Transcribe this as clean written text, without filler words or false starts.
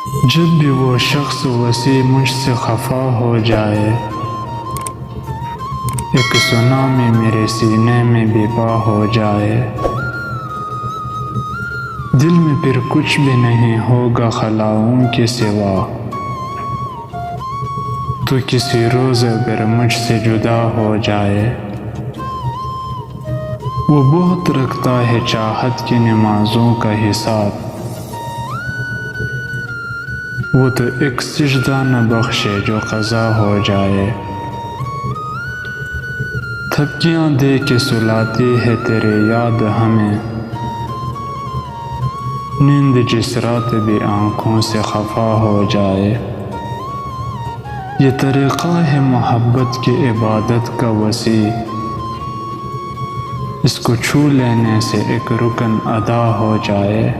جب بھی وہ شخص وسیع مجھ سے خفا ہو جائے، ایک سونامی میرے سینے میں بھی پا ہو جائے، دل میں پھر کچھ بھی نہیں ہوگا خلاؤں کے سوا، تو کسی روز اگر مجھ سے جدا ہو جائے۔ وہ بہت رکھتا ہے چاہت کی نمازوں کا حساب، وہ تو ایک سجدہ نہ بخشے جو قضا ہو جائے۔ تھپکیاں دے کے سلاتی ہے تیرے یاد ہمیں، نیند جس رات بھی آنکھوں سے خفا ہو جائے۔ یہ طریقہ ہے محبت کی عبادت کا وسیع، اس کو چھو لینے سے ایک رکن ادا ہو جائے۔